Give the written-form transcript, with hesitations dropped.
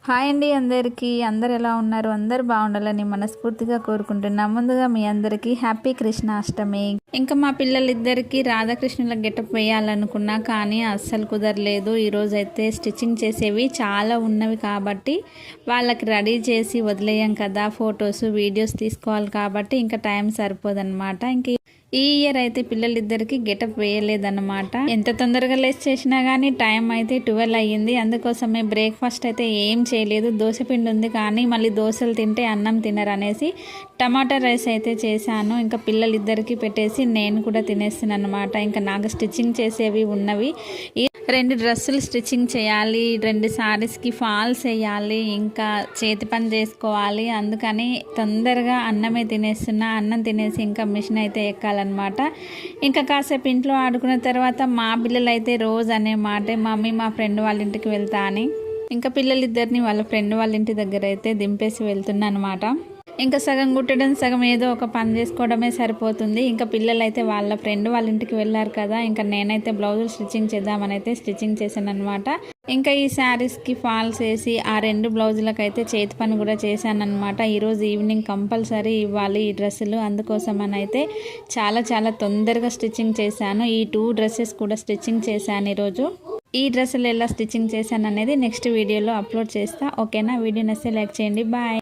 Hi అండి అందరికీ. అందరు ఎలా ఉన్నారు? అందరు బాగుండాలని మనస్ఫూర్తిగా కోరుకుంటున్నా. ముందుగా మీ అందరికీ హ్యాపీ కృష్ణాష్టమి. ఇంకా మా పిల్లలిద్దరికీ రాధాకృష్ణుల గెటప్ వేయాలనుకున్నా కానీ అస్సలు కుదరలేదు. ఈరోజు అయితే స్టిచ్చింగ్ చేసేవి చాలా ఉన్నవి కాబట్టి వాళ్ళకి రెడీ చేసి వదిలేయం కదా, ఫొటోస్ వీడియోస్ తీసుకోవాలి కాబట్టి ఇంకా టైం సరిపోదన్నమాట. ఇంక ఈ ఇయర్ అయితే పిల్లలిద్దరికి గెటప్ వేయలేదన్నమాట. ఎంత తొందరగా లెస్ చేసినా కానీ టైం అయితే 12 అయ్యింది. అందుకోసమే బ్రేక్ఫాస్ట్ అయితే ఏం చేయలేదు. దోశపిండి ఉంది కానీ మళ్ళీ దోశలు తింటే అన్నం తినరు అనేసి టమాటా రైస్ అయితే చేశాను. ఇంకా పిల్లలిద్దరికి పెట్టేసి నేను కూడా తినేస్తాను అనమాట. ఇంకా నాకు స్టిచ్చింగ్ చేసేవి ఉన్నవి. 2 డ్రెస్సులు స్టిచ్చింగ్ చేయాలి, 2 శారీస్కి ఫాల్స్ వేయాలి, ఇంకా చేతి పని చేసుకోవాలి. అందుకని తొందరగా అన్నమే తినేస్తున్నా. అన్నం తినేసి ఇంకా మిషన్ అయితే ఎక్కాలన్నమాట. ఇంకా కాసేపు ఇంట్లో ఆడుకున్న తర్వాత మా పిల్లలు అయితే రోజు అనే మాటే, మమ్మీ మా ఫ్రెండ్ వాళ్ళ ఇంటికి వెళ్తా అని. ఇంకా పిల్లలిద్దరిని వాళ్ళ ఫ్రెండ్ వాళ్ళ ఇంటి దగ్గర అయితే దింపేసి వెళ్తున్నా అనమాట. ఇంకా సగం కుట్టడం, సగం ఏదో ఒక పని చేసుకోవడమే సరిపోతుంది. ఇంకా పిల్లలు అయితే వాళ్ళ ఫ్రెండ్ వాళ్ళ ఇంటికి వెళ్ళారు కదా, ఇంకా నేనైతే బ్లౌజులు స్టిచ్చింగ్ చేద్దామని అయితే స్టిచ్చింగ్ చేశాను అనమాట. ఇంకా ఈ శారీస్కి ఫాల్స్ వేసి ఆ 2 బ్లౌజులకు అయితే చేతి పని కూడా చేశాను అనమాట. ఈరోజు ఈవినింగ్ కంపల్సరీ ఇవ్వాలి ఈ డ్రెస్సులు. అందుకోసం అని అయితే చాలా తొందరగా స్టిచ్చింగ్ చేశాను. ఈ 2 డ్రెస్సెస్ కూడా స్టిచ్చింగ్ చేశాను ఈరోజు. ఈ డ్రెస్సులు ఎలా స్టిచ్చింగ్ చేశాను అనేది నెక్స్ట్ వీడియోలో అప్లోడ్ చేస్తా. ఓకేనా? వీడియో నచ్చితే లైక్ చేయండి. బాయ్.